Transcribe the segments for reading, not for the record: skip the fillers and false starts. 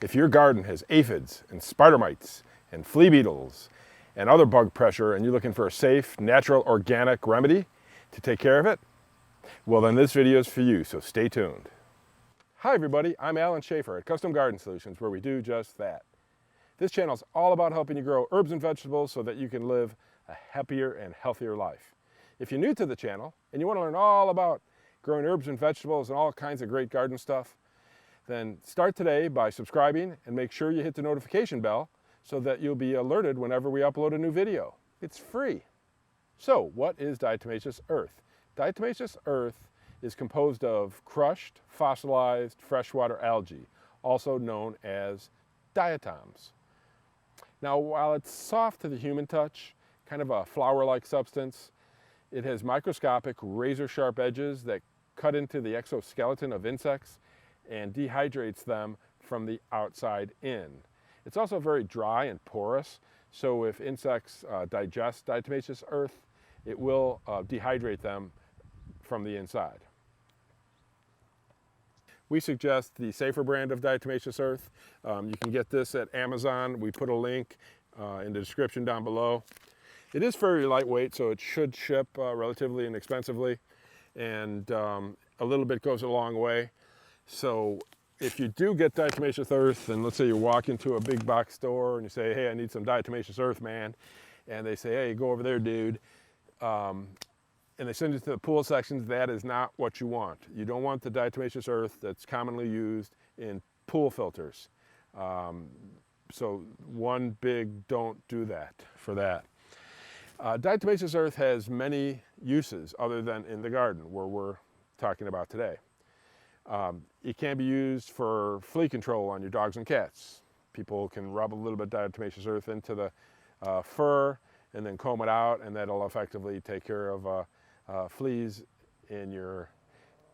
If your garden has aphids and spider mites and flea beetles and other bug pressure and you're looking for a safe, natural, organic remedy to take care of it, well then this video is for you, so stay tuned. Hi everybody, I'm Alan Schaefer at Custom Garden Solutions, where we do just that. This channel is all about helping you grow herbs and vegetables so that you can live a happier and healthier life. If you're new to the channel and you want to learn all about growing herbs and vegetables and all kinds of great garden stuff, then start today by subscribing and make sure you hit the notification bell so that you'll be alerted whenever we upload a new video. It's free. So what is diatomaceous earth? Diatomaceous earth is composed of crushed, fossilized freshwater algae, also known as diatoms. Now, while it's soft to the human touch, kind of a flour-like substance, it has microscopic razor-sharp edges that cut into the exoskeleton of insects and dehydrates them from the outside in. It's also very dry and porous, so if insects digest diatomaceous earth, it will dehydrate them from the inside. We suggest the safer brand of diatomaceous earth. You can get this at Amazon. We put a link in the description down below. It is very lightweight, so it should ship relatively inexpensively, and a little bit goes a long way. So if you do get diatomaceous earth, and let's say you walk into a big box store and you say, hey, I need some diatomaceous earth, man, and they say, hey, go over there, dude, and they send you to the pool sections, that is not what you want. You don't want the diatomaceous earth that's commonly used in pool filters. So one big don't do that for that. Diatomaceous earth has many uses other than in the garden, where we're talking about today. It can be used for flea control on your dogs and cats. People can rub a little bit of diatomaceous earth into the fur and then comb it out, and that'll effectively take care of fleas in your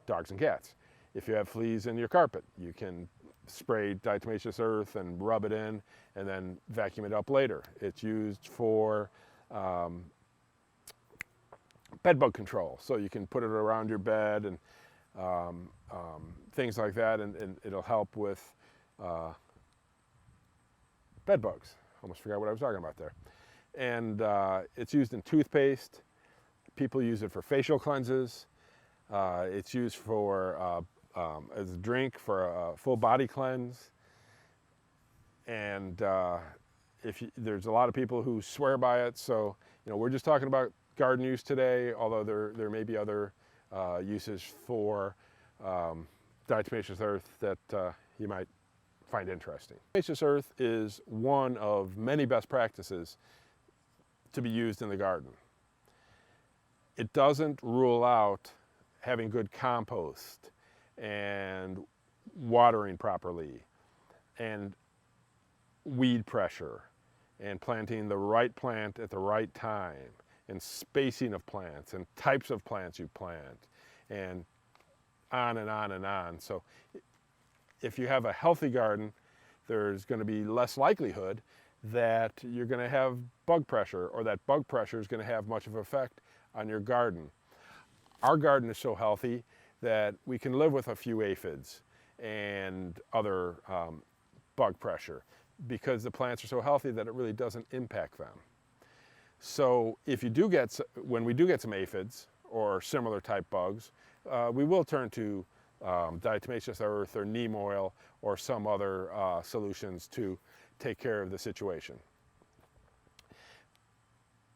dogs and cats. If you have fleas in your carpet, you can spray diatomaceous earth and rub it in and then vacuum it up later. It's used for bed bug control, so you can put it around your bed and things like that, and it'll help with bed bugs. Almost forgot what I was talking about there. And it's used in toothpaste. People use it for facial cleanses. It's used for as a drink for a full body cleanse. And there's a lot of people who swear by it. So we're just talking about garden use today, although there may be other uses for diatomaceous earth that you might find interesting. Diatomaceous earth is one of many best practices to be used in the garden. It doesn't rule out having good compost and watering properly and weed pressure and planting the right plant at the right time and spacing of plants and types of plants you plant and on and on and on. So if you have a healthy garden, there's going to be less likelihood that you're going to have bug pressure, or that bug pressure is going to have much of an effect on your garden. Our garden is so healthy that we can live with a few aphids and other bug pressure because the plants are so healthy that it really doesn't impact them. So if you do get, when we do get some aphids or similar type bugs, we will turn to diatomaceous earth or neem oil or some other solutions to take care of the situation.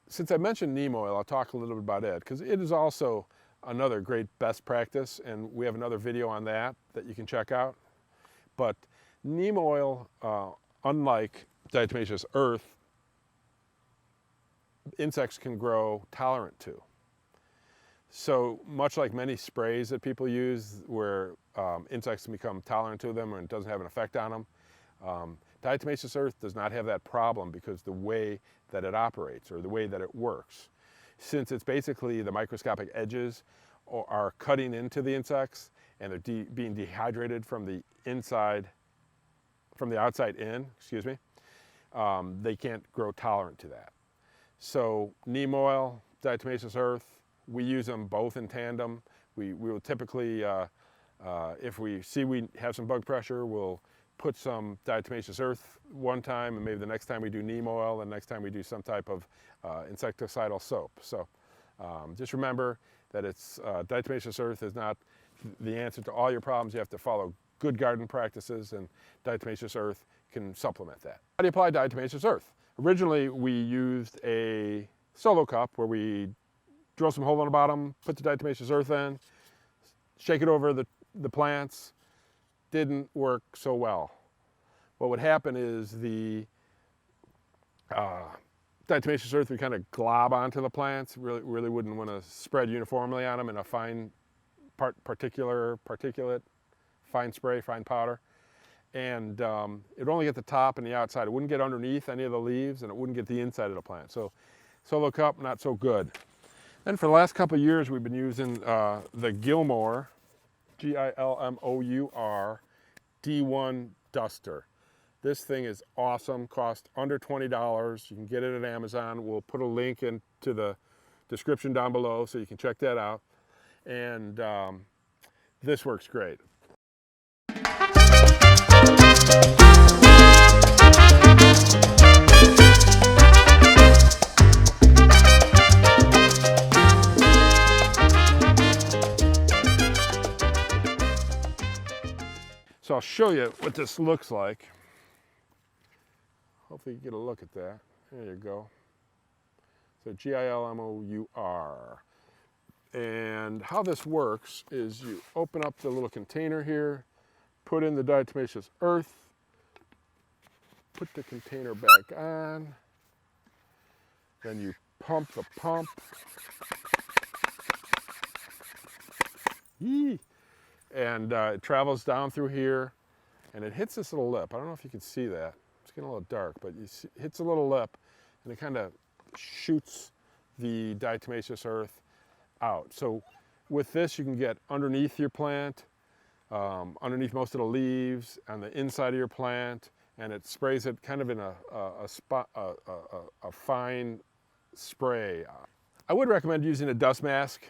Since I mentioned neem oil, I'll talk a little bit about it, because it is also another great best practice, and we have another video on that you can check out. But neem oil, unlike diatomaceous earth, insects can grow tolerant to. So much like many sprays that people use where insects can become tolerant to them and it doesn't have an effect on them, diatomaceous earth does not have that problem because the way that it operates, or the way that it works. Since it's basically the microscopic edges are cutting into the insects and they're being dehydrated from the inside, from the outside in, excuse me, they can't grow tolerant to that. So neem oil, diatomaceous earth, we use them both in tandem. We will typically, if we see we have some bug pressure, we'll put some diatomaceous earth one time, and maybe the next time we do neem oil, and next time we do some type of insecticidal soap. So just remember that it's diatomaceous earth is not the answer to all your problems. You have to follow good garden practices, and diatomaceous earth can supplement that. How do you apply diatomaceous earth? Originally, we used a solo cup where we drill some hole in the bottom, put the diatomaceous earth in, shake it over the plants. Didn't work so well. What would happen is the diatomaceous earth would kind of glob onto the plants. Really wouldn't want to spread uniformly on them in a fine particulate, fine spray, fine powder. And it would only get the top and the outside. It wouldn't get underneath any of the leaves, and it wouldn't get the inside of the plant. So solo cup, not so good. Then for the last couple of years, we've been using the Gilmour, Gilmour D1 duster. This thing is awesome, costs under $20. You can get it at Amazon. We'll put a link into the description down below so you can check that out. And this works great. So I'll show you what this looks like. Hopefully you get a look at that. There you go. So Gilmour. And how this works is you open up the little container here, put in the diatomaceous earth, put the container back on, then you pump the pump. Yee! And it travels down through here, and it hits this little lip. I don't know if you can see that. It's getting a little dark, but it hits a little lip, and it kind of shoots the diatomaceous earth out. So with this, you can get underneath your plant, underneath most of the leaves, on the inside of your plant, and it sprays it kind of in a fine spray. I would recommend using a dust mask.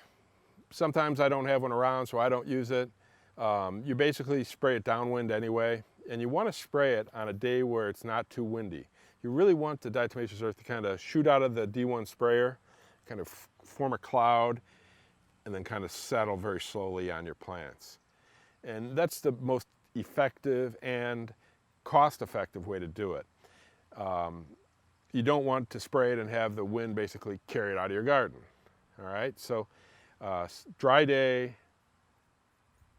Sometimes I don't have one around, so I don't use it. You basically spray it downwind anyway, and you want to spray it on a day where it's not too windy. You really want the diatomaceous earth to kind of shoot out of the D1 sprayer, kind of form a cloud, and then kind of settle very slowly on your plants. And that's the most effective and cost-effective way to do it. You don't want to spray it and have the wind basically carry it out of your garden. All right, so dry day,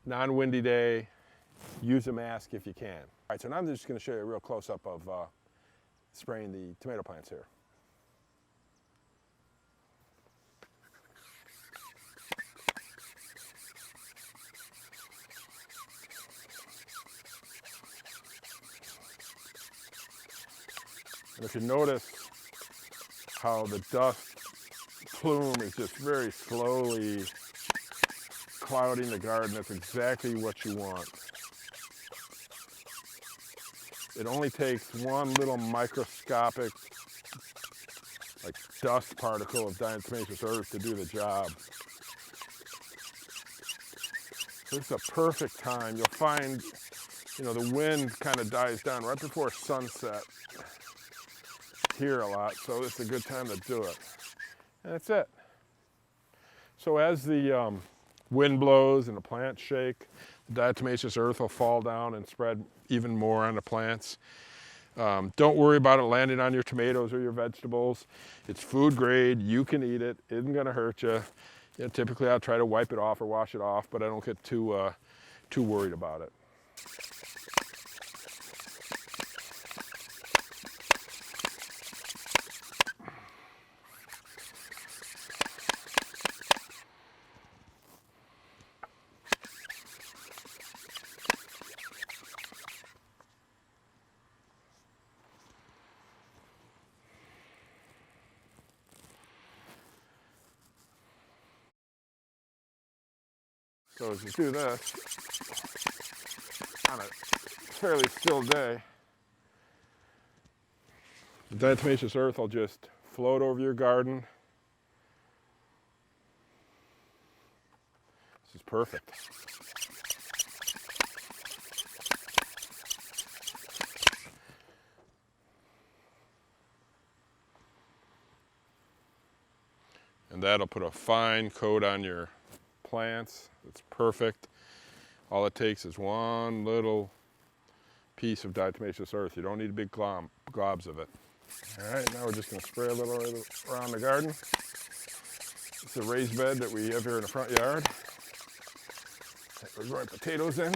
non-windy day, use a mask if you can. All right, so now I'm just going to show you a real close-up of spraying the tomato plants here. And if you notice how the dust plume is just very slowly clouding the garden, that's exactly what you want. It only takes one little microscopic, like dust particle of diatomaceous earth to do the job. So this is a perfect time. You'll find, the wind kind of dies down right before sunset here a lot, so it's a good time to do it. And that's it. So as the wind blows and the plants shake, the diatomaceous earth will fall down and spread even more on the plants. Don't worry about it landing on your tomatoes or your vegetables. It's food grade, you can eat it, it isn't gonna hurt you. Typically I'll try to wipe it off or wash it off, but I don't get too worried about it. So as you do this on a fairly still day, the diatomaceous earth will just float over your garden. This is perfect. And that'll put a fine coat on your plants. It's perfect. All it takes is one little piece of diatomaceous earth. You don't need big globs of it. All right, now we're just going to spray a little around the garden. It's a raised bed that we have here in the front yard that we're growing potatoes in.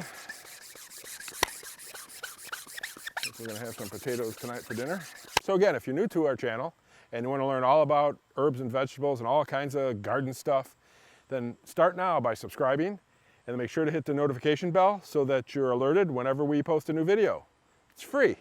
We're going to have some potatoes tonight for dinner. So again, if you're new to our channel and you want to learn all about herbs and vegetables and all kinds of garden stuff, then start now by subscribing, and then make sure to hit the notification bell so that you're alerted whenever we post a new video. It's free.